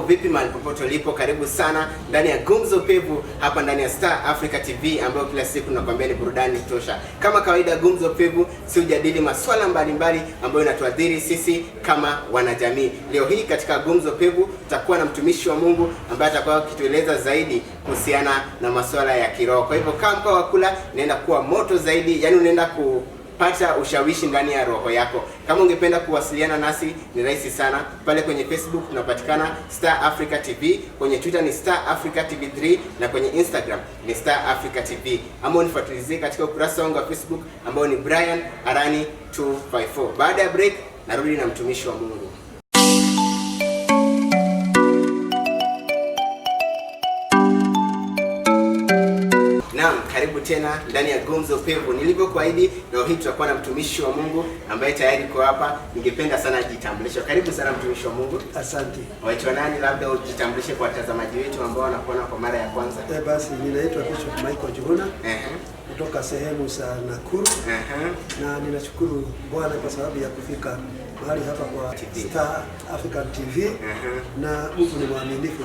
vipi mahali popote ulipo, karibu sana ndani ya Gumzo Pevu hapa ndani ya Star Africa TV, ambayo kila siku nakwambia ni burudani tosha. Kama kawaida, Gumzo Pevu si ujadili masuala mbalimbali ambayo yanatuadhiri sisi kama wanajamii. Leo hii katika Gumzo Pevu tutakuwa na mtumishi wa Mungu ambaye atakuwa akitueleza zaidi kuhusiana na masuala ya kiroho. Kwa hivyo kama mkao wa kula naenda kuwa moto zaidi, yani unaenda kupata ushawishi ndani ya roho yako. Kama ungependa kuwasiliana nasi ni rahisi sana. Pale kwenye Facebook tunapatikana Star Africa TV, kwenye Twitter ni Star Africa TV 3 na kwenye Instagram ni Star Africa TV. Ama unifuatilizie katika ukurasa wangu wa Facebook ambao ni Brian Arani 254. Baada ya break narudi na mtumishi wa Mungu. Naam, karibu tena ndani ya Gumzo Pevu. Nilivyokuahidi, leo hii tutakuwa na mtumishi wa Mungu ambaye tayari kwa hapa. Ningependa sana ajitambulishe. Karibu sana mtumishi wa Mungu. Asante. Waitwa nani, labda ujitambulishe kwa watazamaji wetu ambao wanakuona kwa mara ya kwanza? Basi ninaitwa Bishop Michael Juhuna. Kutoka sehemu za Nakuru. Na ninashukuru Bwana kwa sababu ya kufika mahali hapa kwa Star African TV. Na Mungu ni mwaminifu.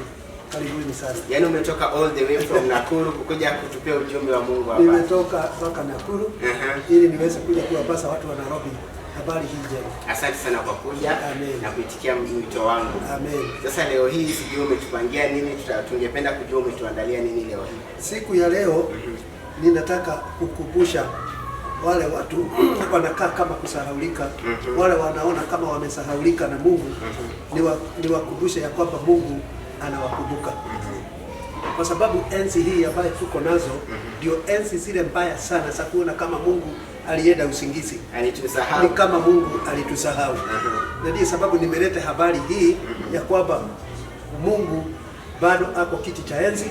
Karibuni sana. Yaani umetoka all the way from Nakuru kuja kutupia ujumbe wa Mungu hapa. Nimetoka mpaka Nakuru ili niweze kuja kuwapasa watu wa Nairobi habari hii njema. Asante sana kwa kuja. Amen. Na kuitikia mwito wangu. Amen. Sasa leo hii sijui umetupangia nini, tungependa kujua umetuandalia nini leo hii. Siku ya leo ninataka kukumbusha wale watu wanakaa kama kusahaulika, wale wanaona kama wamesahaulika na Mungu, niwakumbushe ya kwamba Mungu anawakumbuka. Kwa sababu enzi hii ambayo tuko nazo ndio enzi zile mbaya sana za kuona kama Mungu alienda usingizi, alitusahau, ni kama Mungu alitusahau. Na ndio sababu nimeleta habari hii ya kwamba Mungu bado ako kiti cha enzi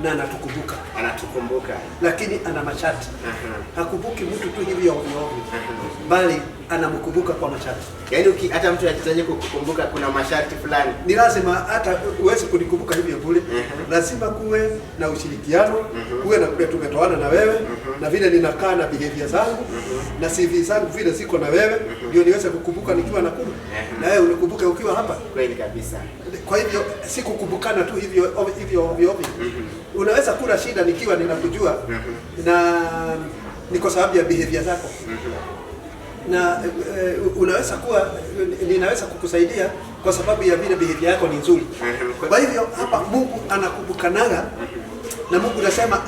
na anatukumbuka. Anatukumbuka, lakini ana masharti. Hakumbuki mtu tu hivi ovyo ovyo, bali anamkumbuka kwa masharti. Yaani hata mtu akitaje kukukumbuka kuna masharti fulani. Ni lazima hata uweze kunikumbuka hivyo bure. Lazima kuwe na ushirikiano, kuwe na kule tumetoana na wewe, na vile ninakaa na behavior zangu na CV zangu vile ziko na wewe, ndio niweze kukumbuka nikiwa Nakuru. Na wewe unikumbuke ukiwa hapa. Kweli kabisa. Kwa hivyo si kukumbukana tu hivyo ovyo. Unaweza kula shida nikiwa ninakujua na ni kwa sababu ya behavior zako. Na unaweza kuwa ninaweza kukusaidia kwa sababu ya vile behavior yako ni nzuri. Kwa hivyo hapa Mungu anakumbukanaga, na Mungu anasema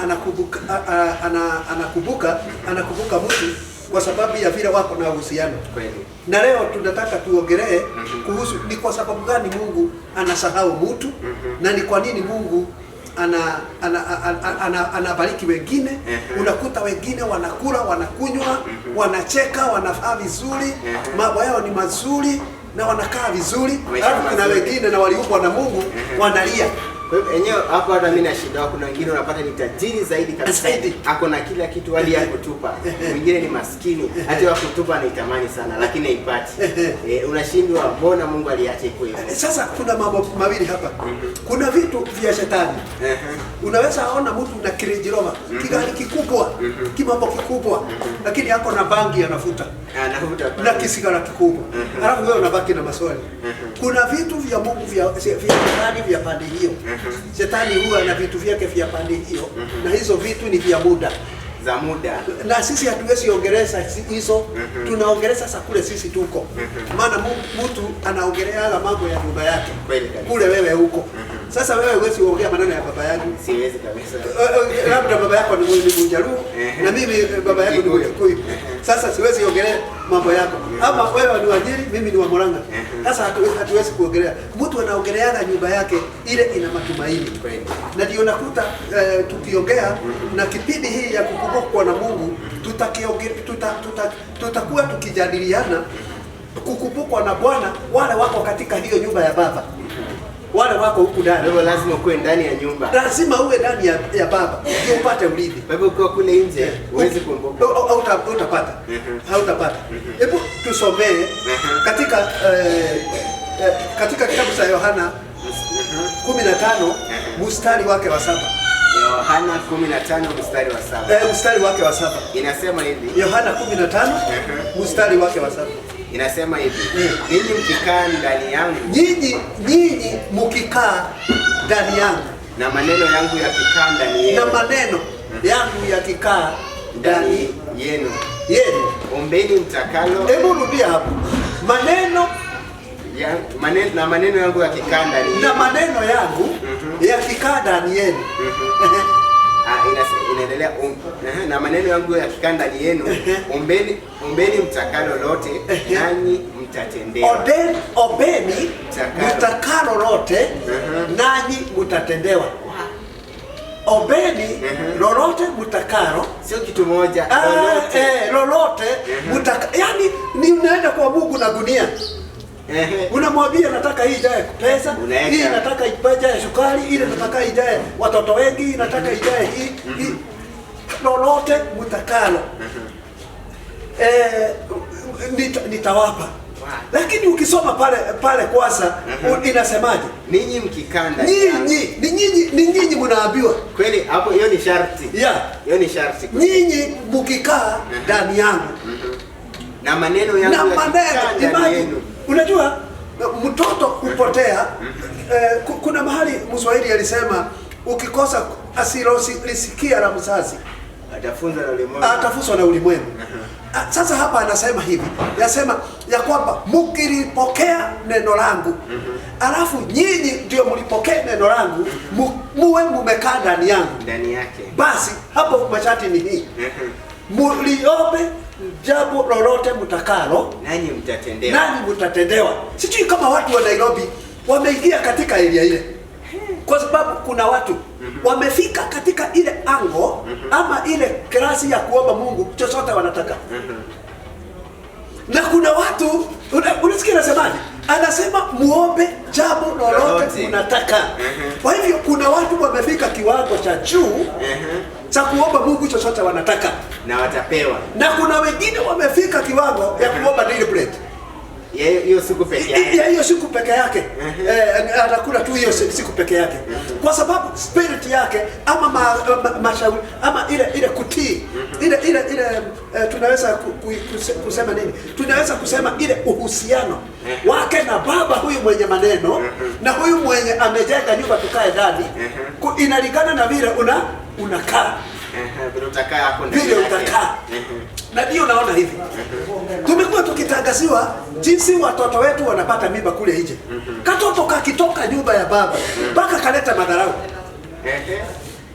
anakumbuka mtu kwa sababu ya vile wako na uhusiano. Na leo tunataka tuongelee kuhusu ni kwa sababu gani Mungu anasahau mtu, na ni kwa nini Mungu anabariki wengine. Unakuta wengine wanakula, wanakunywa, wanacheka, wanafaa vizuri, mambo yao ni mazuri na wanakaa vizuri. Alafu kuna wengine na waliumbwa na Mungu wanalia. Kwa hivyo enyewe hapo hata mimi na shida. Kuna wengine unapata ni tajiri zaidi kabisa, ako na kila kitu hali ya kutupa. Mwingine ni maskini, hata wa kutupa anaitamani sana lakini haipati. Unashindwa, mbona Mungu aliacha iko hivyo? Sasa kuna mambo mawili hapa. Kuna vitu vya shetani. Unaweza ona mtu na Range Rover, kigali kikubwa, kimambo kikubwa, lakini yako na bangi anafuta. Na kisigara kikubwa. Alafu wewe unabaki na maswali. Kuna vitu vya Mungu vya shetani vya pande hiyo. Shetani huwa na vitu vyake vya pande hiyo, na hizo vitu ni vya muda, za muda. Na sisi hatuwezi ongeleza hizo, tunaongeleza sasa kule sisi tuko. Maana mtu anaongelea mambo ya baba yake kule, wewe huko. Sasa wewe huwezi kuongea maneno ya baba yangu. Siwezi kabisa. Labda baba yako ni Mjaluo na mimi baba yako ni Mkikuyu. Sasa siwezi kuongelea mambo yako. Ama wewe ni Wajiri, mimi ni wa Murang'a. Sasa hatuwezi kuongelea. Mtu anaongelea nyumba yake ile ina matumaini. Na ndio nakuta tukiongea na kipindi hii ya kukumbukwa na Mungu, tutakuwa tukijadiliana kukumbukwa na Bwana wale wako katika hiyo nyumba ya baba. Wale wako huku ndani. Wewe lazima uwe ndani ya nyumba. Lazima uwe ndani ya baba ndio upate urithi. Kwa hivyo ukiwa kule nje huwezi kuomboka. Hautapata. Hautapata. Hebu tusomee katika kitabu cha Yohana 15 mstari wake wa 7. Yohana 15 mstari wa 7. Mstari wake wa 7. Inasema hivi. Yohana 15 mstari wake wa 7. Inasema hivi, ninyi mkikaa ndani yangu, nyinyi mkikaa ndani yangu, na maneno yangu yakikaa ndani yenu, na maneno yangu yakikaa ndani yenu, ombeni mtakalo. Hebu rudia hapo. Maneno yangu yakikaa ndani yenu, na maneno yangu yakikaa ndani yenu. Inaendelea, na maneno yangu yakikaa ndani yenu, ombeni mtakalo lote, nanyi mtatendewa. Ombeni mtakalo lote, nanyi mtatendewa. Ombeni lolote mtakalo, sio kitu moja, lolote yani ni unaenda kwa Mungu na gunia. Unamwambia nataka hii ijae pesa, hii nataka ijae sukari, ile nataka ijae watoto wengi, nataka ijae hii lolote mtakalo, nitawapa. Lakini ukisoma pale kwanza inasemaje? Ninyi mkikaa ndani, nyinyi mnaambiwa. Kweli hapo, hiyo ni sharti. Hiyo ni sharti. Nyinyi mkikaa ndani yangu, na maneno yangu yakikaa ndani yenu. Unajua mtoto kupotea, kuna mahali Mswahili alisema ukikosa asilosikia la mzazi atafuzwa na ulimwengu. Sasa hapa anasema hivi, yasema ya kwamba mkilipokea neno langu, alafu nyinyi ndio mlipokea neno langu, muwe mumekaa ndani yangu, ndani yake. Basi hapo masharti ni hii, muliombe jambo lolote mtakalo, nanyi mtatendewa. Sijui kama watu wa Nairobi wameingia katika area ile, kwa sababu kuna watu wamefika katika ile ango ama ile klasi ya kuomba Mungu chochote wanataka. Na kuna watu unasikia anasemaje? Anasema muombe jambo lolote mnataka. Kwa hivyo kuna watu wamefika kiwango cha juu cha kuomba Mungu chochote wanataka na watapewa. Na kuna wengine wamefika kiwango ya kuomba daily bread. Hiyo siku peke yake. Hiyo siku peke yake. Anakula tu hiyo siku peke yake. Kwa sababu spirit yake ama mashauri ama ile kutii. Ile tunaweza kusema nini? Tunaweza kusema ile uhusiano wake na baba huyu mwenye maneno na huyu mwenye amejenga nyumba tukae ndani. Inalingana na vile unakaa. Vile utakaa. Na ndio naona hivi. Tumekuwa tukitangaziwa jinsi watoto wetu wanapata mimba kule nje. Katoto kakitoka nyumba ya baba mpaka kaleta madharau.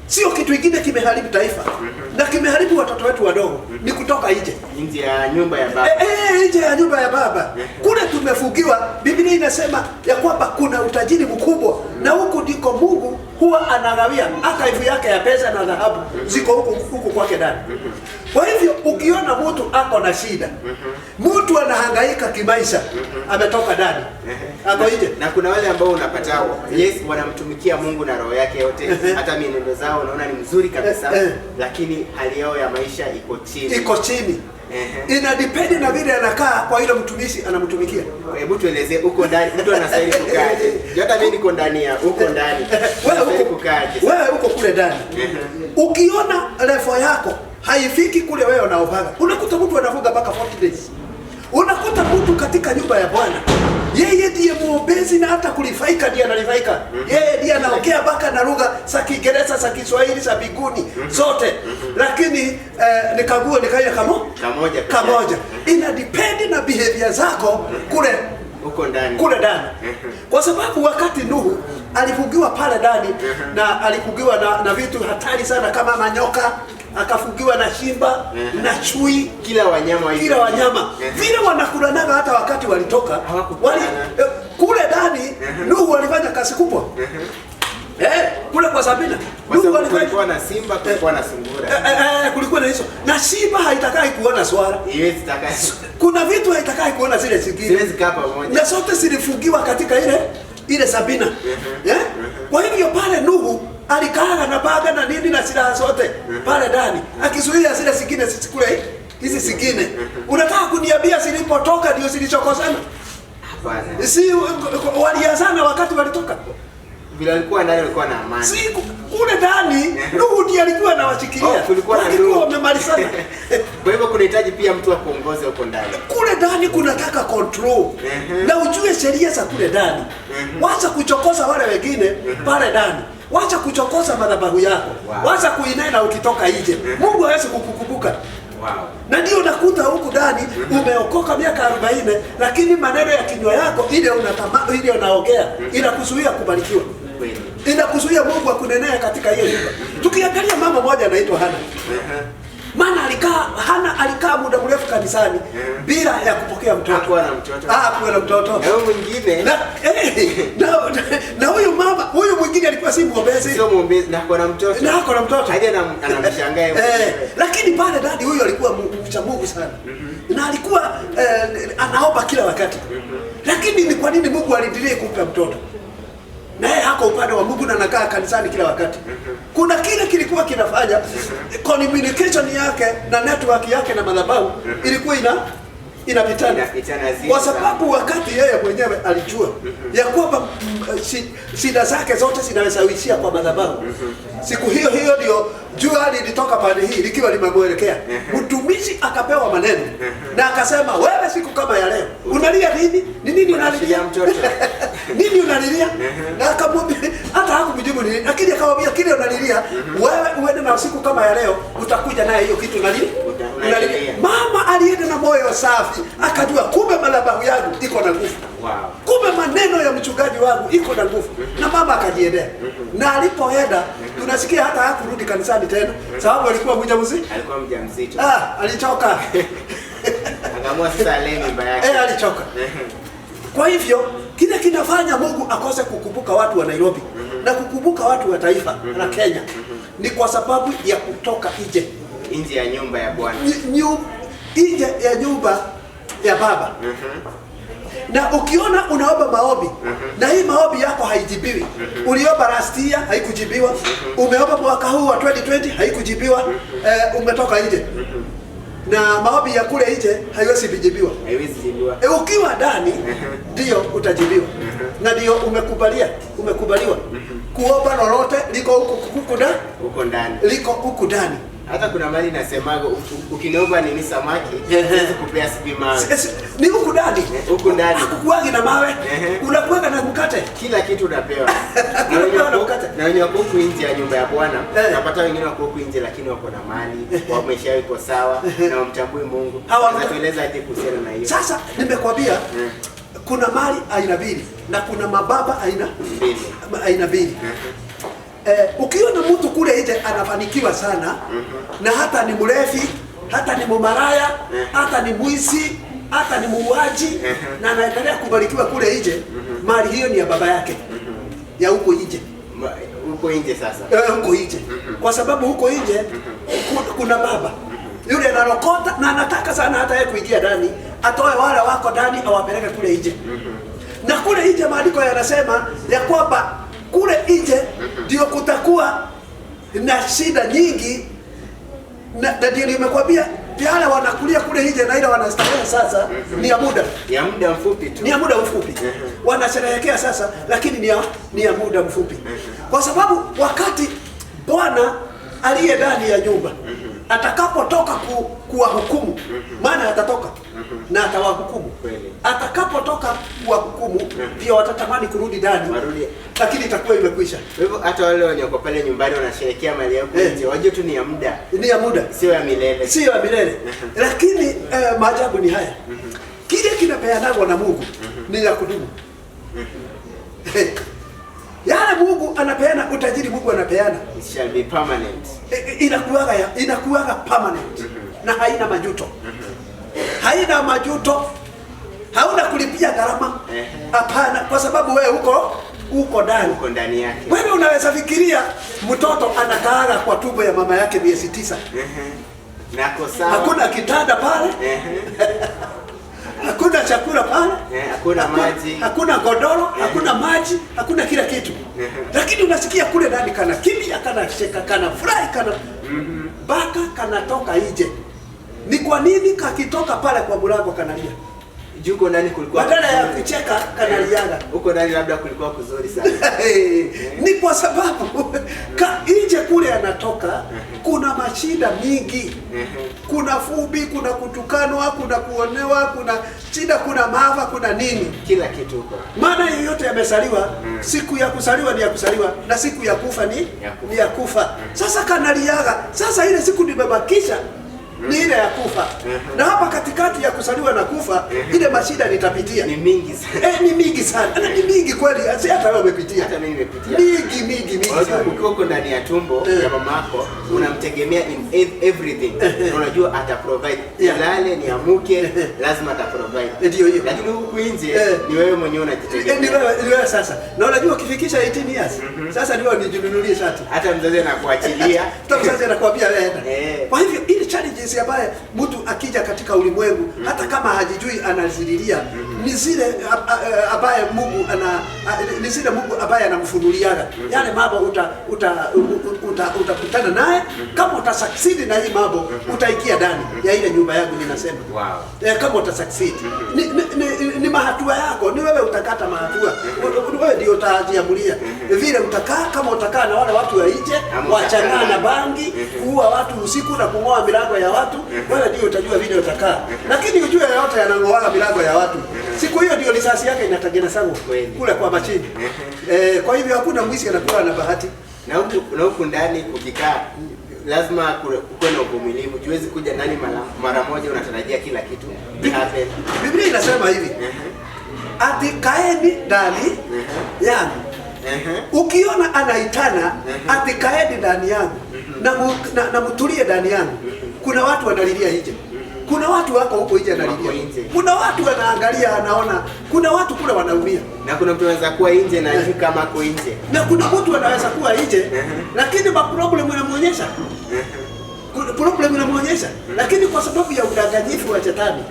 Sio kitu kingine kimeharibu taifa. Na kimeharibu watoto wetu wadogo. Ni kutoka nje ya nyumba ya baba. Nje ya nyumba ya baba. Kule tumefugiwa. Biblia inasema ya kwamba kuna utajiri mkubwa na huku ndiko Mungu huwa anagawia archive yake ya pesa na dhahabu ziko huku kwake ndani. Kwa hivyo ukiona mtu ako na shida, mtu anahangaika kimaisha, ametoka ndani. Ako nje. Na kuna wale ambao unapata wanamtumikia Mungu na roho yake yote, hata mienendo zao unaona ni mzuri kabisa, lakini hali yao ya maisha iko chini. Ina depend na vile anakaa kwa ile mtumishi anamtumikia. Hebu tuelezee uko ndani mtu anastahili kukaaje? Hata mimi niko ndani ya uko ndani. Wewe kukaaje? Wewe uko kule ndani. Ukiona level yako haifiki kule wewe unaovaga, unakuta mtu anafunga mpaka 40 days. Unakuta mtu katika nyumba ya Bwana, yeye ndiye muombezi na hata kulifaika ndiye analifaika. Yeye ndiye anaongea mpaka na lugha za Kiingereza, za Kiswahili, za biguni zote. Lakini nikagua nikaja kamoja. Ina depend na behavior zako kule uko ndani. Kule ndani. Kwa sababu wakati Nuhu alifugiwa pale ndani na alifugiwa na vitu hatari sana kama manyoka, akafugiwa na shimba na chui, kila wanyama vile wanakulanaga. Hata wakati walitoka kule ndani, Nuhu walifanya kazi kubwa. Kule kwa Sabina kulikuwa na simba, kulikuwa na sungura. Kulikuwa na hizo. Na simba haitakai kuona swara. Kuna vitu haitakai kuona zile zingine. Siwezi kaa pamoja. Na zote zilifungiwa katika ile Sabina. Kwa hivyo pale Nuhu alikaaga na baga na nini na silaha zote pale ndani, akizuia zile zingine zisikule hizi zingine. Unataka kuniambia zilipotoka ndio zilichokosana? Hapana. Si walianzana wakati walitoka. Bila alikuwa ndani alikuwa na amani. Si kule ndani Nuhu ndiye alikuwa anawashikilia. Kulikuwa wamemalizana. Kwa hivyo kunahitaji pia mtu akuongoze huko ndani. Kule ndani kunataka control. Na ujue sheria za kule ndani. Wacha kuchokoza wale wengine pale ndani. Wacha kuchokoza madhabahu yako. Wacha kuinena ukitoka nje. Mungu hawezi kukukumbuka. Wow. Na ndio unakuta huku ndani umeokoka miaka 40 lakini maneno ya kinywa yako ile unaongea inakuzuia kubarikiwa. Inakuzuia Mungu akunenea katika hiyo nyumba. Tukiangalia mama moja anaitwa Hana. Hana alikaa muda mrefu kanisani bila ya kupokea mtoto. Hakuwa na mtoto. Hakuwa na mtoto. Na huyo mwingine na huyu mwingine alikuwa si muombezi. Sio muombezi na hakuwa na mtoto. Na hakuwa na mtoto. Hadi anamshangaa. Lakini pale dadi huyo alikuwa mcha Mungu sana. Na alikuwa anaomba kila wakati. Lakini ni kwa nini Mungu alidilie kumpa mtoto? Naye hako upande wa Mungu na anakaa kanisani kila wakati. Kuna kile kilikuwa kinafanya communication yake na network yake na madhabahu ilikuwa inapitana. Kwa sababu wakati yeye mwenyewe alijua ya kwamba shida zake zote zinawezawishia kwa madhabahu. Siku hiyo ndio jua lilitoka pande hii likiwa limemwelekea. Mtumishi akapewa maneno na akasema, wewe siku kama ya leo unalia nini? Ni nini unalia mtoto? Nini unalilia? Na akamwambia hata hakumjibu nini, lakini akamwambia kile unalilia wewe uende na siku kama ya leo utakuja naye hiyo kitu unalia. Mama alienda na moyo safi, akajua kumbe madhabahu yangu iko na nguvu. Wow. Kumbe maneno ya mchungaji wangu iko na nguvu. Na mama akajiendea. Na alipoenda tunasikia hata hakurudi kanisani tena sababu alikuwa mjamzito. Alikuwa mjamzito. Alichoka. Akaamua sasa leo mimba yake. Alichoka. Kwa hivyo kile kinafanya Mungu akose kukumbuka watu wa Nairobi na kukumbuka watu wa taifa la Kenya ni kwa sababu ya kutoka nje ya nyumba ya Bwana. Nje ya nyumba ya Baba. Na ukiona unaomba maombi na hii maombi yako haijibiwi. Uliomba last year haikujibiwa. Umeomba mwaka huu wa 2020 haikujibiwa. Umetoka nje. Na maombi ya kule nje haiwezi kujibiwa. Haiwezi kujibiwa. Ukiwa ndani ndio utajibiwa. Na ndio umekubaliwa. Kuomba lolote liko huko ndani. Liko huko ndani. Hata kuna mali nasemaga ukiniomba nini samaki, siwezi kupea sipi mawe. Ni huko ndani. Huko ndani. Hakukuagi na mawe. Unakuaga na mkate. Kila kitu unapewa. Na wenye wako huko nje ya nyumba ya Bwana, unapata wengine wako huko nje lakini wako na mali, wamesha iko sawa na wamtambui Mungu. Hawatueleza aje kuhusiana na hiyo. Sasa nimekwambia kuna mali aina mbili na kuna mababa aina mbili. Ukiona mtu kule nje anafanikiwa sana na hata ni mlevi, hata ni mumaraya, hata ni mwizi, hata ni muuaji na anaendelea kubarikiwa kule nje, mali hiyo ni ya baba yake. Ya huko nje. Huko nje sasa. Huko nje. Kwa sababu huko nje kuna baba. Yule analokota na anataka sana hata yeye kuingia ndani, atoe wale wako ndani awapeleke kule nje. Na kule nje maandiko yanasema ya kwamba kule nje ndio kutakuwa na shida nyingi na ndio nimekwambia wale wanakulia kule nje na ile wanastarehe sasa ni ya muda mfupi tu. Ni ya muda mfupi. Wanasherehekea sasa lakini ni ya muda mfupi. Kwa sababu wakati Bwana aliye ndani ya nyumba atakapotoka kuwahukumu, maana atatoka na atawahukumu. Atakapotoka kuwahukumu ndio watatamani kurudi ndani, lakini itakuwa imekwisha. Kwa hivyo hata wale wanyoko pale nyumbani wanasherehekea mali yao nje, wajue tu ni ya muda. Ni ya muda, sio ya milele. Sio ya milele. Lakini maajabu ni haya. Kile kinapeanwa na Mungu ni ya kudumu. Yale Mungu anapeana, utajiri Mungu anapeana, it shall be permanent. Inakuwaga permanent na haina majuto. Haina majuto. Hauna kulipia gharama. Hapana, kwa sababu wewe uko ndani yake. Wewe unaweza fikiria mtoto anakaaga kwa tumbo ya mama yake miezi 9. Nako sawa. Hakuna kitanda pale. Hakuna chakula pale, hakuna maji, hakuna godoro, hakuna maji, hakuna kila kitu. Lakini unasikia kule ndani kana kimbia, kana cheka, kana furahi, kana baka kanatoka nje. Ni kwa nini kakitoka pale kwa mlango kanalia? Juko ndani kulikuwa badala ya kucheka Kanaliaga. Huko ndani labda kulikuwa kuzuri sana. Ni kwa sababu nje kule anatoka kuna mashida mingi. Kuna fubi, kuna kutukanwa, kuna kuonewa, kuna shida, kuna maafa, kuna nini? Kila kitu huko. Maana yoyote yamesaliwa, siku ya kusaliwa ni ya kusaliwa na siku ya kufa ni ya kufa. Sasa Kanaliaga, sasa ile siku nimebakisha ni ile ya kufa. Na hapa katikati ya kusaliwa na kufa, ile mashida nitapitia. Ni mingi sana. Ni mingi sana. Na ni mingi kweli. Hata wewe umepitia. Hata mimi nimepitia. Mingi sana. Ukiwa uko ndani ya tumbo ya mamako, unamtegemea in everything. Unajua ata provide. Lale ni amuke, lazima ata provide. Ndio hiyo. Lakini huku nje ni wewe mwenyewe unajitegemea. Ni wewe sasa. Na unajua ukifikisha 18 years, sasa ndio nijinunulie shati. Hata mzazi anakuachilia. Hata mzazi anakuambia wewe. Kwa hivyo ile challenges ambaye mtu akija katika ulimwengu hata kama hajijui anazililia ni zile ambaye Mungu ni zile Mungu ambaye anamfunuliaga yale mambo utakutana naye. Kama utasucceed na hii mambo utaikia ndani ya ile nyumba yangu ninasema. Kama utasucceed ni mahatua yako, ni wewe utakata mahatua, wewe ndio utajiamulia vile utakaa. Kama utakaa na wale watu wa nje wachangana na bangi, kuua watu usiku na kung'oa milango ya watu, wewe ndio utajua vile utakaa. Lakini ujue yote yanang'oa milango ya watu, siku hiyo ndio risasi yake inatagena kule kwa machini. Kwa hivyo hakuna mwizi anakuwa na bahati. Na huku ndani ukikaa lazima kuwe na uvumilivu. Huwezi kuja ndani mara moja unatarajia kila kitu happen. Biblia inasema hivi, ati kaeni ndani yangu. Ukiona anaitana ati kaeni ndani yangu na mtulie ndani yangu, kuna watu wanalilia nje. Kuna watu wako huko nje analilia. Kuna watu wanaangalia, anaona. Kuna watu kule wanaumia. Na kuna mtu anaweza kuwa nje na hivi kama ako nje. Na kuna mtu anaweza kuwa nje lakini problem inamuonyesha. Problem inamuonyesha, lakini kwa sababu ya udanganyifu wa shetani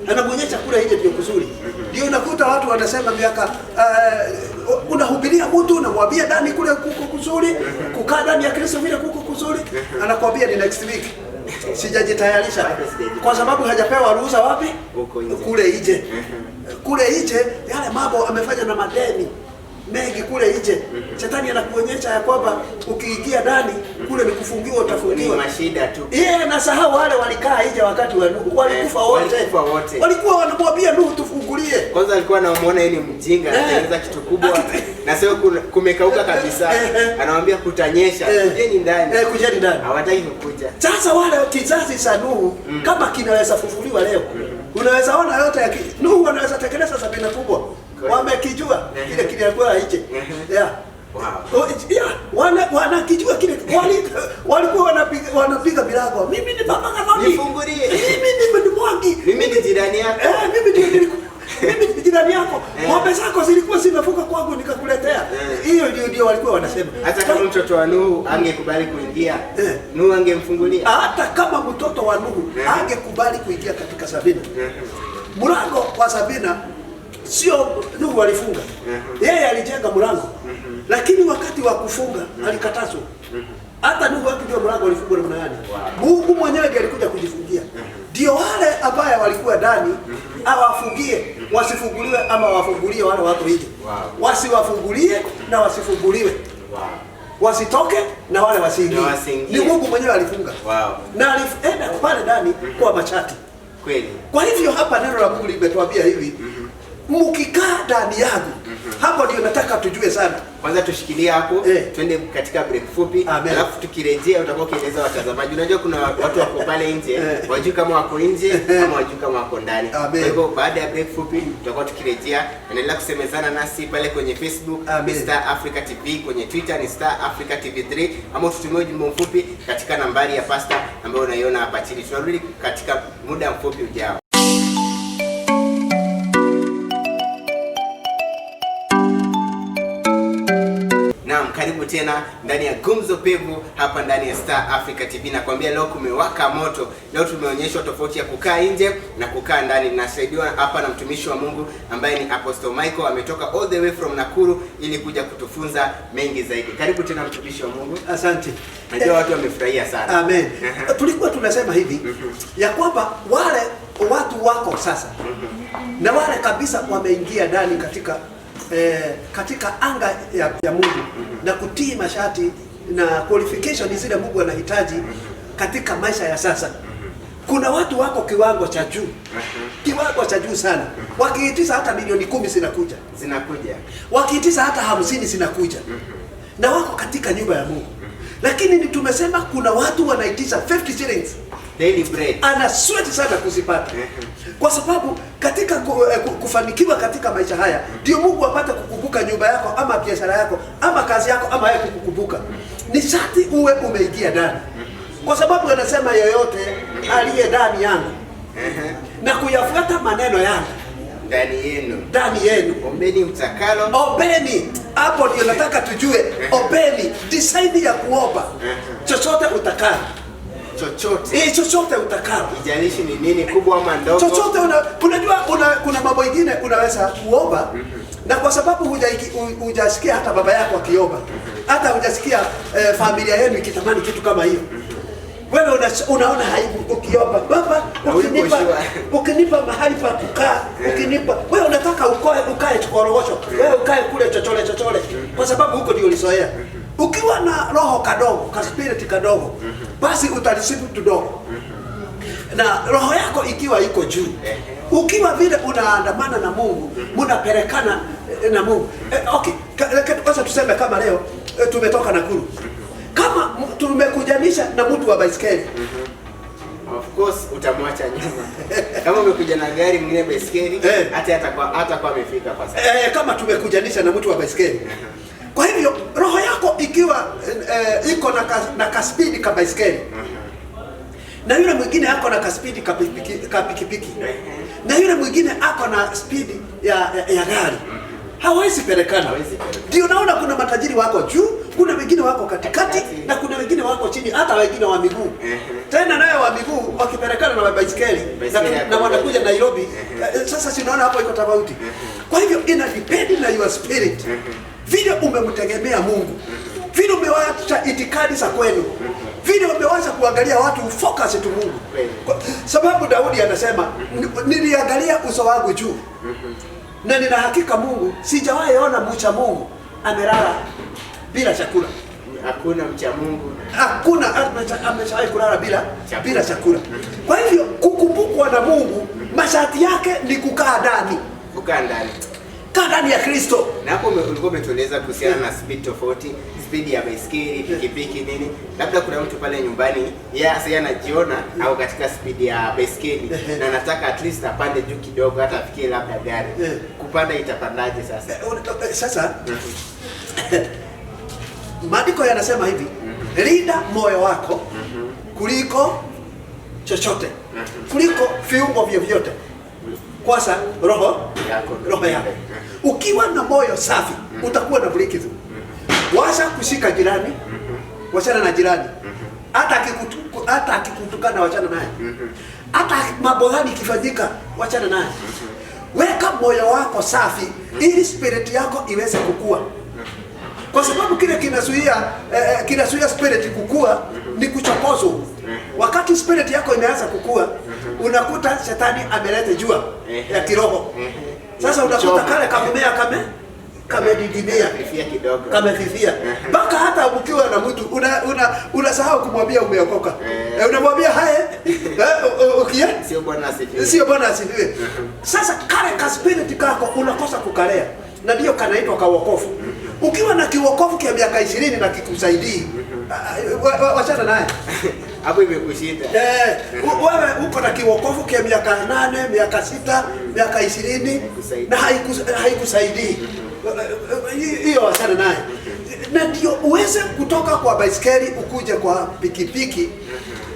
anamuonyesha kule nje ndio kuzuri. Ndio unakuta watu wanasema miaka unahubiria mtu unamwambia ndani kule kuko kuzuri, kukaa ndani ya Kristo vile kuko kuzuri, anakuambia ni next week. Sijajitayarisha kwa sababu hajapewa ruhusa wapi? Kule nje. Kule nje yale mambo amefanya na madeni mengi kule nje. Shetani anakuonyesha ya kwamba ukiingia ndani kule ni kufungiwa, utafungiwa. Ni mashida tu. Nasahau wale walikaa nje wakati wa Nuhu, walikufa wote. Walikuwa wanamwambia Nuhu tufungulie. Kwanza alikuwa anamuona yeye ni mjinga, anatengeneza kitu kubwa. Na sio kumekauka kabisa. Anamwambia kutanyesha, kujeni ndani. Kujeni ndani. Hawataki kukuja. Sasa wale kizazi cha Nuhu kama kinaweza fufuliwa leo. Unaweza ona yote ya Nuhu anaweza tekeleza sabina kubwa. Wamekijua kile kilikuwa nje. Wanakijua kile walikuwa wanapiga milango. Mimi ni baba kanoni. Nifungulie. Mimi ni mwangi. Mimi ni jirani yako. Mimi ni jirani yako. Ng'ombe zako zilikuwa zimefuka kwangu nikakuletea. Hiyo ndio walikuwa wanasema. Hata kama mtoto wa Nuhu angekubali kuingia, Nuhu angemfungulia. Hata kama mtoto wa Nuhu angekubali kuingia katika Sabina. Mlango wa Sabina sio Nuhu alifunga. Yeye alijenga mlango. Lakini wakati wa kufunga alikatazwa. Hata Nuhu akijua mlango alifunga namna gani. Mungu mwenyewe ndiye alikuja kujifungia. Ndio wale ambao walikuwa ndani awafungie, wasifunguliwe ama wafungulie wale wako nje. Wasiwafungulie na wasifunguliwe. Wasitoke na wale wasiingie. Ni Mungu mwenyewe alifunga. Na alienda pale ndani kwa machati. Kweli. Kwa hivyo hapa neno la Mungu limetuambia hivi, mkikaa ndani yangu. Hapo ndio nataka tujue sana. Kwanza tushikilie hapo, twende katika break fupi, alafu tukirejea utakuwa ukieleza watazamaji. Unajua kuna watu wako pale nje, wajui kama wako nje ama wajui kama wako ndani. Kwa hivyo baada ya break fupi tutakuwa tukirejea. Endelea kusemezana nasi pale kwenye Facebook Star Africa TV, kwenye Twitter ni Star Africa TV3, ama tutumie ujumbe mfupi katika nambari ya Pastor ambayo unaiona hapa chini. Tunarudi katika muda mfupi ujao. Karibu tena ndani ya Gumzo Pevu hapa ndani ya Star Africa TV. Nakwambia leo kumewaka moto. Leo tumeonyeshwa tofauti ya kukaa nje na kukaa ndani. Nasaidiwa hapa na mtumishi wa Mungu ambaye ni Apostle Michael, ametoka all the way from Nakuru ili kuja kutufunza mengi zaidi. Karibu tena mtumishi wa Mungu. Asante. Najua watu wamefurahia sana. Amen. Tulikuwa tunasema hivi ya kwamba wale watu wako sasa na wale kabisa wameingia ndani katika anga ya Mungu na kutii masharti na qualification zile Mungu anahitaji katika maisha ya sasa. Kuna watu wako kiwango cha juu. Kiwango cha juu sana. Wakiitisha hata milioni 10 zinakuja. Wakiitisha hata 50 zinakuja. Na wako katika nyumba ya Mungu. Lakini ni tumesema kuna watu wanaitisha 50 shillings daily bread. Ana sweat sana kuzipata. Kwa sababu katika kufanikiwa katika maisha haya ndio Mungu apate kukumbuka nyumba yako ama biashara yako ama kazi yako ama yeye kukukumbuka. Ni sharti uwe umeingia ndani. Kwa sababu anasema yoyote aliye ndani yangu na kuyafuata maneno yangu ndani yenu ombeni mtakalo. Ombeni, hapo ndio nataka tujue. Ombeni, design ya kuomba chochote utakalo. Chochote utakalo. Ijalishi ni nini, kubwa ama ndogo. Chochote unajua kuna mambo mengine unaweza kuomba na kwa sababu hujasikia hata baba yako akiomba. Hata hujasikia familia yenu ikitamani kitu kama hiyo. Wewe unaona haibu ukiomba. Baba, ukinipa mahali pa kukaa, ukinipa. Wewe unataka ukae Korogosho. Wewe ukae kule chochole. Kwa sababu huko ndio ulizoea. Ukiwa na roho kadogo, ka spirit kadogo, basi utalisibu kidogo. Na roho yako ikiwa iko juu, ukiwa vile unaandamana na Mungu, mnapelekana na Mungu. Okay, kwanza tuseme kama leo tumetoka Nakuru. Kama tumekujanisha na mtu wa baiskeli, of course utamwacha nyuma. Kama umekuja na gari mwingine baiskeli, hata kwa amefika kwa sasa. Kama tumekujanisha na mtu wa baiskeli. Kwa hivyo roho yako ikiwa iko na kaspeed ka baiskeli. Na yule mwingine ako na kaspeed ka pikipiki. Na yule mwingine ako na speed ya gari. Hawezi pelekana. Ndio naona kuna matajiri wako juu, kuna wengine wako katikati na kuna wengine wako chini, hata wengine wa miguu. Tena naye wa miguu wakipelekana na baiskeli na wanakuja Nairobi. Sasa sinaona hapo iko tofauti. Kwa hivyo ina depend na your spirit. Vile umemtegemea Mungu, vile umewacha itikadi za kwenu, vile umewacha kuangalia watu focus tu Mungu. Sababu Daudi anasema niliangalia uso wangu juu na nina hakika Mungu, sijawahi ona mcha Mungu amelala bila chakula. Hakuna mcha Mungu, hakuna ameshawahi kulala bila chakula. Kwa hivyo kukumbukwa na Mungu, masharti yake ni kukaa ndani. Kaa ndani ya Kristo. Na hapo ulikuwa umetueleza kuhusiana na speed tofauti, speed ya baiskeli, pikipiki nini. Labda kuna mtu pale nyumbani, yeye anajiona au katika speed ya baiskeli na anataka at least apande juu kidogo hata afikie labda gari. Kupanda itapandaje sasa? Sasa maandiko yanasema hivi, linda moyo wako kuliko chochote. Kuliko viungo vyovyote. Kwanza roho yako. Ukiwa na moyo safi, utakuwa na breakthrough. Wacha kushika jirani, wachana na jirani. Hata akikutukana wachana naye. Hata mambo gani ikifanyika, wachana naye. Weka moyo wako safi ili spirit yako iweze kukua. Kwa sababu kile kinasuia spirit kukua ni kuchokozwa. Wakati spirit yako imeanza kukua, unakuta shetani ameleta jua ya kiroho. Sasa unakuta kale kamemea kamedidimia kidogo. Kamefifia. Mpaka hata ukiwa na mtu unasahau kumwambia umeokoka. Unamwambia haya sio bwana asifiwe. Sasa kale ka spirit kako unakosa kukalea. Na ndio kanaitwa kawokofu. Ukiwa na kiwokofu kia miaka 20 na kikusaidii, wachana naye. Hapo imekushinda. Wewe uko na kiwokofu kia miaka 8, miaka 6, miaka 20 na haikusaidii. Hiyo wachana naye. Na ndio uweze kutoka kwa baiskeli ukuje kwa pikipiki.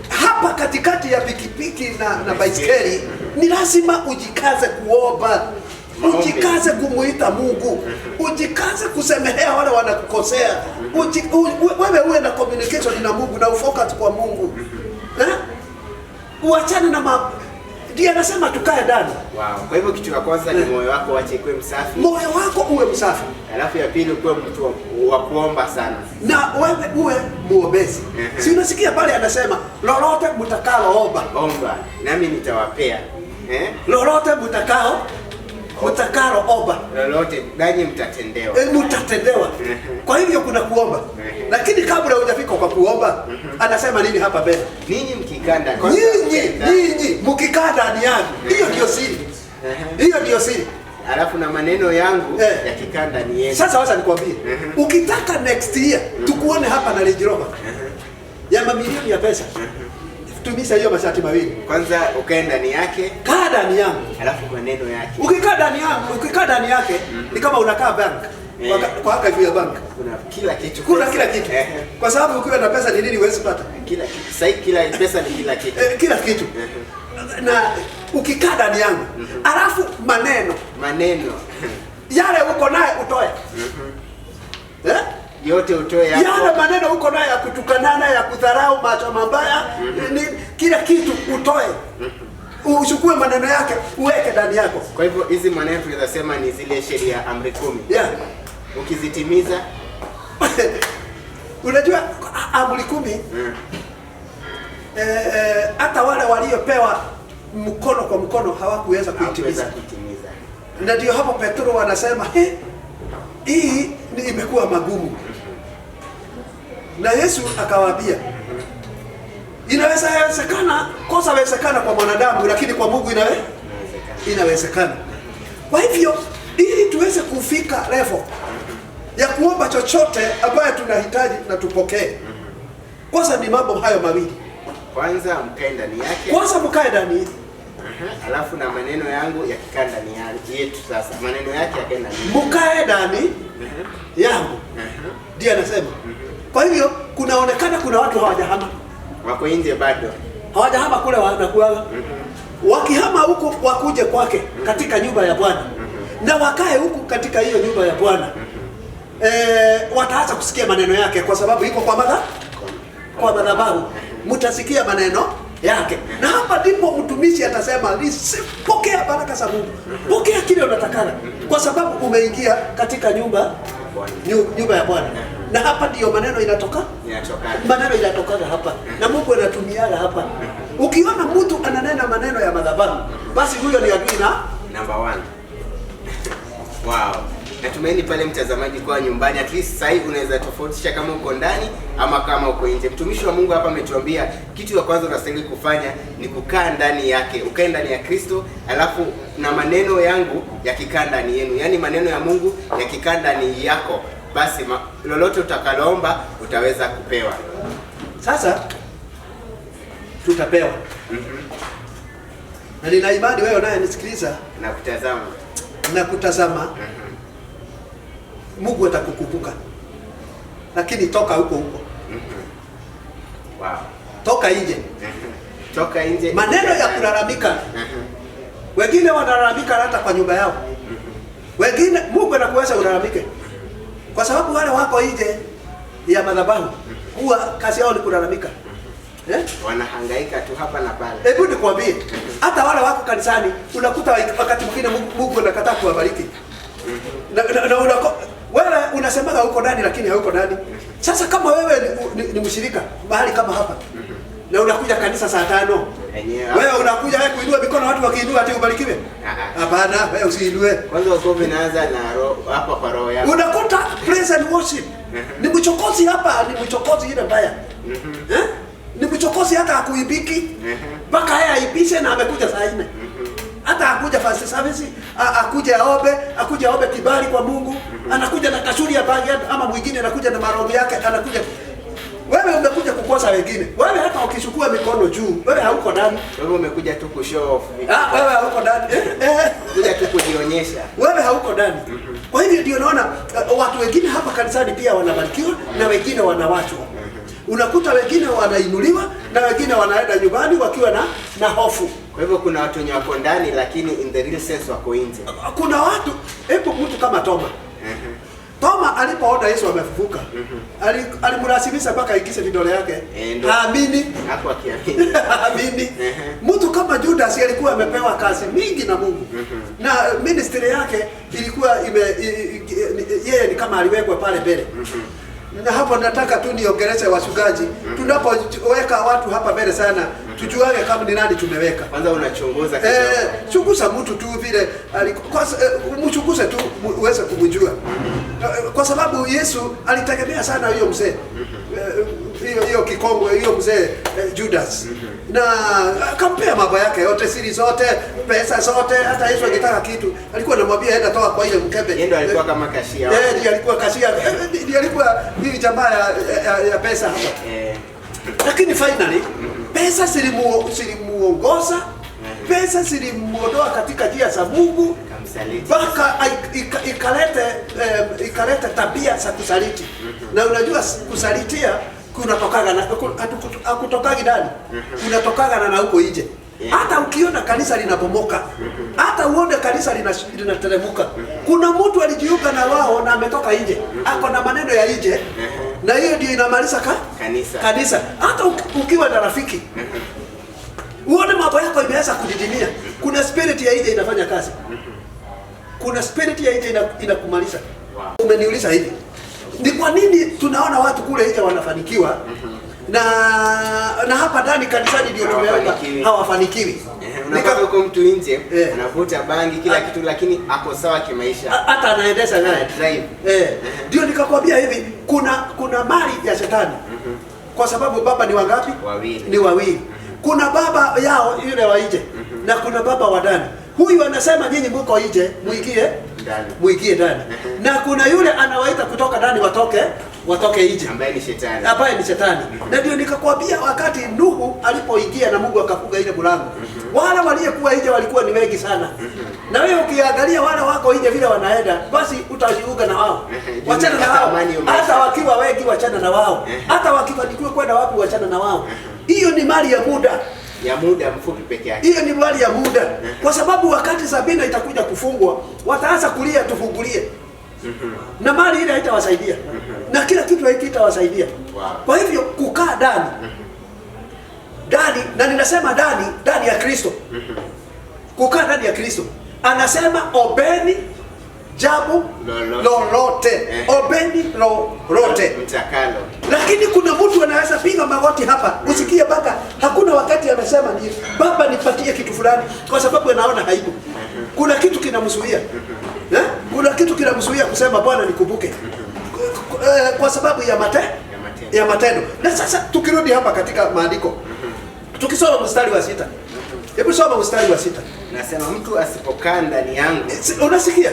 Hapa katikati ya pikipiki na baiskeli ni lazima ujikaze kuomba. Ujikaze kumuita Mungu. Ujikaze kusemehea wale wanakukosea. Wewe uwe na communication na Mungu na ufocus kwa Mungu. Uachane na ndiye anasema tukae ndani. Wow. Kwa hivyo kitu cha kwanza ni moyo wako uache kuwe msafi. Moyo wako uwe msafi. Alafu ya pili uwe mtu wa kuomba sana. Na wewe uwe muombezi. Si unasikia pale anasema lolote mtakaloomba, omba nami nitawapea. lolote mtakalo omba, lolote nanyi mtatendewa. Mtatendewa. Kwa hivyo kuna kuomba. Lakini kabla hujafika kwa kuomba, anasema nini hapa mbele? Ninyi mkikanda, nyinyi mkikaa ndani yangu. Hiyo ndio siri. Hiyo ndio siri. Alafu na maneno yangu yakikaa ndani yenu. Sasa wacha nikwambie. Ukitaka next year tukuone hapa na Range Rover ya mamilioni ya pesa, tumisha hiyo mashati mawili. Kwanza ukae ndani yake, kaa ndani yangu, alafu maneno yake. Ukikaa ndani yangu, ukikaa ndani yake ni kama unakaa bank. Kwa haka ya bank. Kuna kila kitu. Kuna kila kitu. Kwa sababu ukiwa na pesa ni nini huwezi pata? Kila kitu. Sasa kila pesa ni kila kitu. Kila kitu. Na ukikaa ndani yangu, alafu maneno yale uko naye utoe. Yote utoe hapo. Yale maneno uko naye ya kutukanana, ya kudharau, macho mabaya, kila kitu utoe. Uchukue maneno yake uweke ndani yako. Kwa hivyo hizi maneno tunaweza sema ni zile sheria amri 10. Ukizitimiza unajua amri 10 hata wale waliopewa mkono kwa mkono hawakuweza kuitimiza. Na ndio hapo Petro wanasema hii imekuwa magumu. Na Yesu akawaambia inawezekana, kosa inawezekana kwa mwanadamu, lakini kwa Mungu inawezekana. Kwa hivyo ili tuweze kufika level ya kuomba chochote ambayo tunahitaji na tupokee, kwanza ni mambo hayo mawili. Kwanza mkae ndani yake. Kwanza mkae ndani. Alafu na maneno yangu yakikaa ndani yetu. Sasa maneno yake yakae ndani. Mkae ndani yangu. Ndio anasema. Kwa hivyo kunaonekana kuna watu hawajahama. Wako nje bado. Hawajahama kule wanakuaga. Wakihama huko wakuje kwake katika nyumba ya Bwana. Na wakae huku katika hiyo nyumba ya Bwana. Wataanza kusikia maneno yake kwa sababu iko kwa madhabahu. Mtasikia maneno yake. Na hapa ndipo mtumishi atasema pokea baraka za Mungu. Pokea kile unatakana kwa sababu umeingia katika nyumba ya Bwana. Na hapa ndio maneno inatoka. Maneno inatoka hapa. Na Mungu anatumiaga hapa. Ukiona mtu ananena maneno ya madhabahu, basi huyo ni adui na number 1. Wow. Natumaini pale mtazamaji kwa nyumbani, at least sasa hivi unaweza tofautisha kama uko ndani ama kama uko nje. Mtumishi wa Mungu hapa ametuambia kitu cha kwanza unastahili kufanya ni kukaa ndani yake. Ukae ndani ya Kristo, alafu na maneno yangu yakikaa ndani yenu. Yaani maneno ya Mungu yakikaa ndani yako, basi lolote utakaloomba utaweza kupewa. Sasa tutapewa. Na nina imani wewe naye nisikiliza na kutazama. Mungu atakukumbuka. Lakini toka huko. Wow. Toka nje. Toka nje. Maneno ya kulalamika. Wengine wanalalamika hata kwa nyumba yao. Wengine Mungu anakuweza ulalamike. Kwa sababu wale wako nje ya madhabahu huwa kazi yao ni kulalamika. Wanahangaika tu hapa na pale. Hebu nikwambie, hata wale wako kanisani unakuta wakati mwingine Mungu anakataa kuwabariki. Wewe unasemaga uko ndani lakini hauko ndani. Sasa kama wewe ni mshirika mahali kama hapa na unakuja kanisa saa 5, wewe unakuja wewe kuinua mikono watu wakiinua ati ubarikiwe? Hapana, wewe usiinue. Kwanza uko unaanza na roho hapa kwa roho yako. Unakuta praise and worship. Ni mchokozi hapa, ni mchokozi ile mbaya. Ni mchokozi hata akuibiki. Mpaka yeye aipishe na amekuja saa 4. Hata akuja first service, akuja aombe kibali kwa Mungu, anakuja na kashuri ya bagi ama mwingine anakuja na maroho yake, anakuja. Wewe umekuja kukosa wengine. Wewe hata ukishukua mikono juu, wewe hauko ndani. Wewe umekuja tu kushow off. Wewe hauko ndani. Kuja tu kujionyesha. Wewe hauko ndani. Kwa hivyo ndio naona watu wengine hapa kanisani pia wanabarikiwa na wengine wanawachwa. Unakuta wengine wanainuliwa na wengine wanaenda nyumbani wakiwa na hofu. Kwa hivyo kuna watu wenye wako ndani lakini in the real sense wako nje. Kuna watu, mtu kama Toma. Toma alipoona Yesu amefufuka, alimlazimisha mpaka aingize vidole yake. Haamini. Hapo akiamini. Haamini. Mtu kama Judas alikuwa amepewa kazi mingi na Mungu. Na ministry yake ilikuwa yeye ni kama aliwekwa pale mbele. Na hapo nataka tu niongeleze wachungaji. Tunapoweka watu hapa mbele sana, tujuage kama ni nani tumeweka. Kwanza unachunguza kitu. Chunguza mtu tu vile mchunguze tu uweze kumjua. Kwa sababu Yesu alitegemea sana hiyo mzee. Hiyo kikongwe, hiyo mzee Judas. Na akampea mambo yake yote, siri zote, pesa zote. Hata Yesu akitaka kitu alikuwa anamwambia enda toa kwa ile mkebe. Yeye ndo alikuwa kama kashia. Ndiye alikuwa kashia. Ndiye alikuwa hivi jamaa ya pesa hapa. Lakini finally pesa silimuongoza, pesa silimuondoa katika njia za Mungu, mpaka ikaleta tabia za kusaliti. Na unajua kusalitia kunatokaga na hakutokagi ndani, kunatokaga na huko nje. Hata ukiona kanisa linabomoka, hata uone kanisa linateremuka, kuna mtu alijiunga na wao na ametoka nje, ako na maneno ya nje, na hiyo ndio inamaliza kanisa. Hata ukiwa na rafiki uone mambo yako imeanza kudidimia, kuna spirit ya nje inafanya kazi, kuna spirit ya nje inakumaliza. Umeniuliza hivi, ni kwa nini tunaona watu kule nje wanafanikiwa na hapa ndani kanisani ndio tumeona hawafanikiwi? Unapata huko mtu nje anavuta bangi kila kitu, lakini ako sawa kimaisha, hata anaendesha drive. Ndio nikakwambia hivi, kuna mali ya shetani. Kwa sababu baba ni wangapi? Ni wawili. Kuna baba yao yule wa nje na kuna baba wa ndani. Huyu anasema nyinyi mko nje, muingie ndani. Na kuna yule anawaita kutoka ndani watoke nje, ambaye ni shetani. Na ndio nikakwambia wakati Nuhu alipoingia na Mungu akafunga ile mlango, wale waliokuwa nje walikuwa ni wengi sana. Na wewe ukiangalia wale wako nje vile wanaenda, basi utajiunga na wao. Wachana na wao. Hata wakiwa wengi wachana na wao. Hata wakifanikiwa kwenda wapi wachana na wao. Hiyo ni mali ya muda mfupi peke yake. Hiyo ni mali ya muda. Kwa sababu wakati Sabina itakuja kufungwa, wataanza kulia tufungulie. Na mali ile haitawasaidia. Na kila kitu haitawasaidia. Kwa hivyo kukaa ndani, na ninasema ndani ya Kristo. Kukaa ndani ya Kristo. Anasema obeni jambo lolote. Obeni lolote. Mtakalo. Lakini kuna mtu anaweza piga magoti hapa, usikie baba hakuna wakati amesema ni baba nipatie kitu fulani, kwa sababu anaona haibu. Kuna kitu kinamzuia. Kuna kitu kinamzuia kusema Bwana nikumbuke. Kwa sababu ya matendo. Na sasa tukirudi hapa katika maandiko, tukisoma mstari wa 6. Hebu soma mstari wa 6. Nasema mtu asipokaa ndani yangu. Unasikia?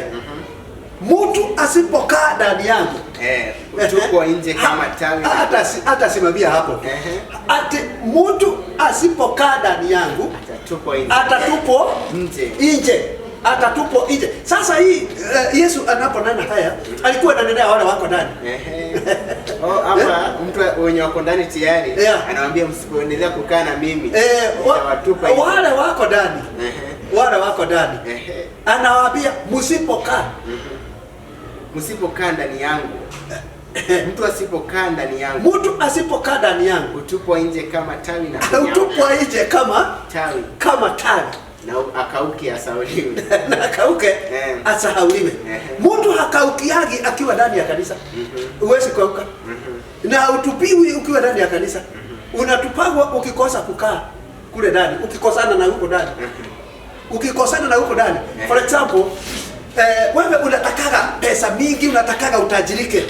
Mtu asipokaa ndani yangu, utupwa nje kama tawi. Hata simamia hapo. Ati mtu asipokaa ndani yangu atatupwa nje. Sasa hii Yesu anaponena haya alikuwa ananenea wale wako ndani. Hapa mtu wenye wako ndani tayari anawaambia msipoendelea kukaa na mimi nitawatupa nje. Wale wako ndani. Anawaambia msipokaa ndani yangu. Mtu asipokaa ndani yangu utupwa nje kama tawi na utupwa nje kama tawi. Na akauke asahauliwe. Na akauke asahauliwe. Mtu hakaukiagi akiwa ndani ya kanisa. Uwezi kauka. Na utupiwi ukiwa ndani ya kanisa. Unatupagwa ukikosa kukaa kule ndani, ukikosana na huko ndani. For example, wewe unatakaga pesa mingi, unatakaga utajirike.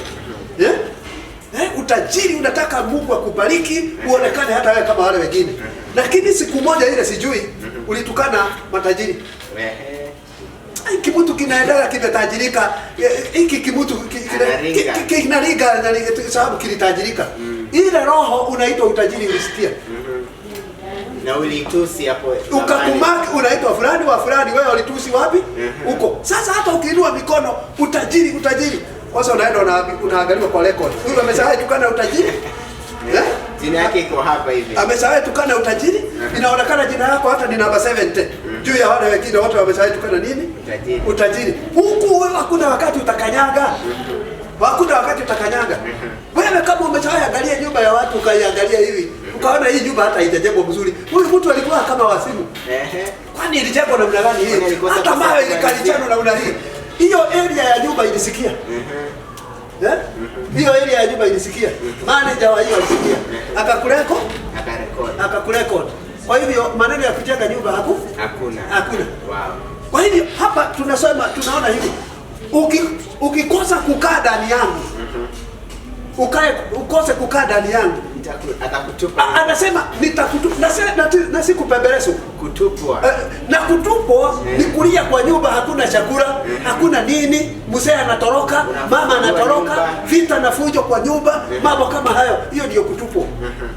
Utajiri, unataka Mungu akubariki, uonekane hata wewe kama wale wengine. Lakini siku moja ile sijui ulitukana matajiri. Kimutu kinaendelea kimetajirika, hiki kimutu kinaliga sababu kilitajirika. Ile roho unaitwa utajiri, ulisikia? Na ulitusi hapo. Ukakumaki unaitwa fulani wa fulani, wewe ulitusi wapi? Huko. Sasa hata ukiinua mikono utajiri. Kwanza unaenda unaangaliwa kwa record. Huyu ameshawahi tukana utajiri? Jina yake iko hapa hivi. Ameshawahi tukana utajiri? Inaonekana jina lako hata ni namba 70. Juu ya wale wengine wote wameshawahi tukana nini? Utajiri. Huku wewe hakuna wakati utakanyaga. Hakuna wakati utakanyaga. Wewe kama umeshawahi angalia nyumba ya watu ukaiangalia hivi, ukaona hii nyumba hata haijajengwa vizuri. Huyu mtu alikuwa kama wasimu. Kwani ilijengwa namna gani hii? Hata mawe ilikalichana namna hii. Hiyo area ya nyumba ilisikia. Hiyo area ya nyumba ilisikia. Manager wa hiyo alisikia. Akakurekodi. Kwa hivyo maneno ya kujenga nyumba hakuna. Wow. Kwa hivyo hapa tunaona hivi. Ukikosa kukaa ndani yangu, ukose kukaa ndani yangu, atakutupa. Anasema nitakutupa, na si kupembeleza kutupwa. Na kutupwa ni kulia kwa nyumba, hakuna chakula, hakuna nini, mzee anatoroka, mama anatoroka, vita na fujo kwa nyumba, mambo kama hayo, hiyo ndio kutupwa.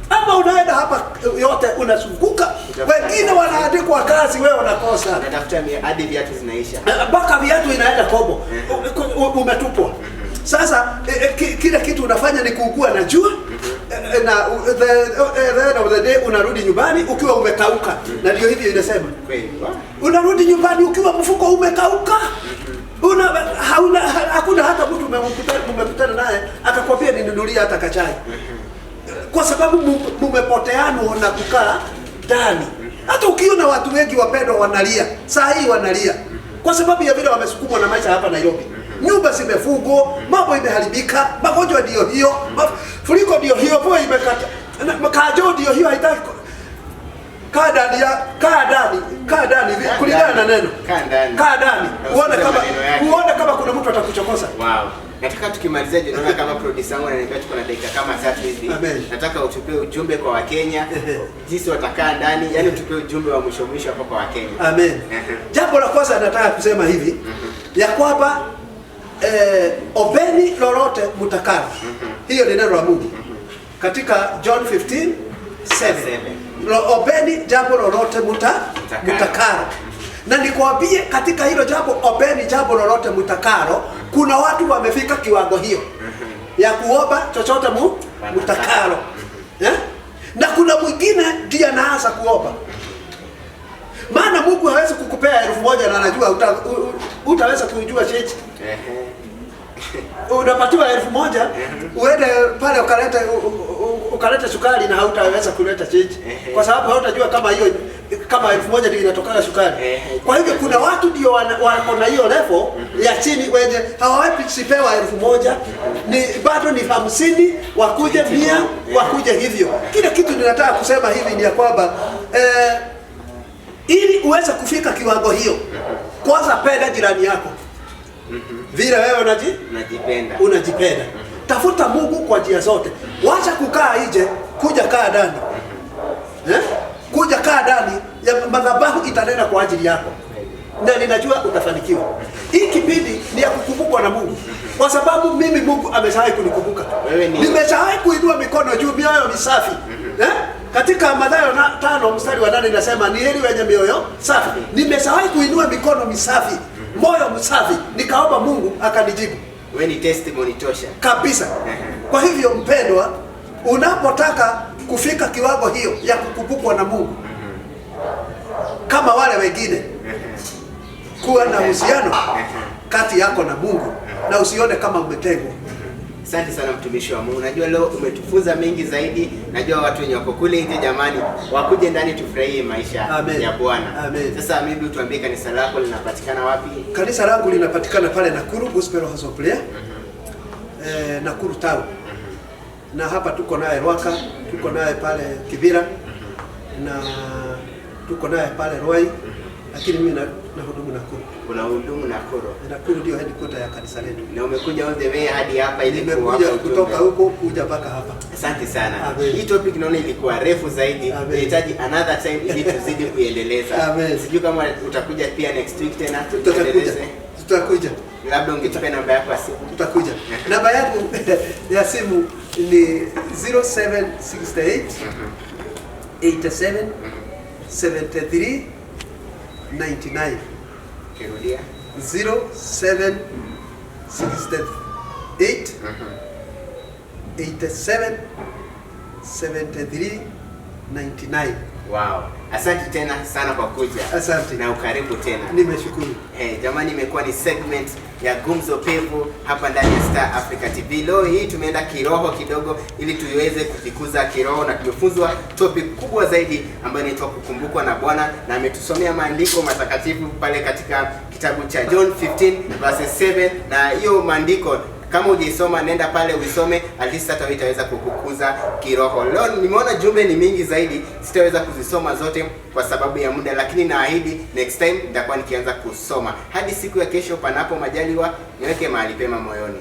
Ama unaenda hapa yote unazunguka, wengine wanaandikwa kazi, wewe unakosa. Natafuta hadi viatu zinaisha. Mpaka viatu inaenda kobo. Umetupwa. Sasa kila kitu unafanya ni kuugua na jua, na the end of the day unarudi nyumbani ukiwa umekauka. Na ndio hivyo inasema. Unarudi nyumbani ukiwa mfuko umekauka. Hakuna hata mtu umekutana naye akakwambia ninunulie hata kachai. Kwa sababu mumepoteana na kukaa ndani. Hata ukiona watu wengi wapendwa wanalia, saa hii wanalia kwa sababu ya vile wamesukumwa na maisha hapa Nairobi. Nyumba zimefungwa, mambo imeharibika, magonjwa ndio hiyo, furiko ndio hiyo, mvua imekata, makajo ndio hiyo, haitaki kaa ndani kulingana na neno. Kaa ndani. Uone kama kuna mtu atakuchokoza. Wow. Nataka tukimalizia naona kama producer wangu ananiambia tuko na dakika kama 3 hivi. Nataka utupe ujumbe kwa Wakenya jinsi watakaa ndani, yani utupe ujumbe wa mwisho hapa kwa Wakenya. Amen. Jambo la kwanza nataka kusema hivi ya kwamba obeni lolote mtakalo. Hiyo ni neno la Mungu. Katika John 15:7. Obeni jambo lolote mtakalo. Na nikwambie katika hilo jambo, obeni jambo lolote mtakalo, kuna watu wamefika kiwango hiyo ya kuomba chochote mtakalo. Na kuna mwingine ndiye anaanza kuomba. Maana Mungu hawezi kukupea 1000 na anajua utaweza kujua chechi. Unapatiwa 1000, uende pale ukaleta sukari na hautaweza kuleta chechi. Kwa sababu hautajua kama 1000 ndio inatoka sukari. Kwa hivyo kuna watu ndio wako na hiyo level ya chini wenye hawawezi sipewa 1000, ni bado ni 50, wakuje 100, wakuje hivyo. Kile kitu ninataka kusema hivi ni ya kwamba ili uweze kufika kiwango hiyo, kwanza penda jirani yako. Vile wewe unajipenda. Tafuta Mungu kwa njia zote. Wacha kukaa nje, kuja kaa ndani. Kuja kaa ndani ya madhabahu itanena kwa ajili yako. Na ninajua utafanikiwa. Hii kipindi ni ya kukumbukwa na Mungu. Kwa sababu mimi Mungu ameshawahi kunikumbuka. Nimeshawahi kuinua mikono juu, mioyo ni safi. Katika Mathayo 5:8 inasema ni heri wenye mioyo safi. Nimeshawahi kuinua mikono misafi, moyo msafi, nikaomba Mungu akanijibu. Wewe ni testimony tosha kabisa. Kwa hivyo mpendwa, unapotaka kufika kiwango hiyo ya kukumbukwa na Mungu kama wale wengine, kuwa na uhusiano kati yako na Mungu na usione kama umetengwa. Asante sana mtumishi wa Mungu. Najua leo umetufunza mengi zaidi. Najua watu wenye wako kule nje, jamani, wakuje ndani tufurahie maisha ya Bwana. Sasa mimi tuambie kanisa lako linapatikana wapi? Kanisa langu linapatikana pale Nakuru Gospel House of Prayer. Nakuru Town. Na hapa tuko naye Rwaka, tuko naye pale Kibira, na tuko naye pale Rwai. Lakini mimi na hudumu Nakuru. Unahudumu Nakuru? Nakuru ndio headquarter ya kanisa letu. Na umekuja all the way hadi hapa ili kuja kutoka huko kuja mpaka hapa. Asante sana. Hii topic naona ilikuwa refu zaidi. Tunahitaji another time ili tuzidi kuendeleza. Sijui kama utakuja pia next week tena tuendeleze. Tutakuja. Labda ungetupa namba yako ya simu. Tutakuja. Namba yangu ya simu ni 0768 87 73 99. Kirudia 0768 87 73 99. Wow. Asante tena sana kwa kuja. Asante. Na ukaribu tena. Nimeshukuru. Jamani, imekuwa ni segment ya Gumzo Pevu hapa ndani ya Star Africa TV. Leo hii tumeenda kiroho kidogo ili tuweze kujikuza kiroho, na tumefunzwa topic kubwa zaidi ambayo inaitwa kukumbukwa na Bwana, na ametusomea maandiko matakatifu pale katika kitabu cha John 15:7, na hiyo maandiko Kama hujaisoma nenda pale uisome, at least hata wewe itaweza kukukuza kiroho. Leo nimeona jumbe ni mingi zaidi, sitaweza kuzisoma zote kwa sababu ya muda, lakini naahidi next time nitakuwa nikianza kusoma. Hadi siku ya kesho, panapo majaliwa, niweke mahali pema moyoni.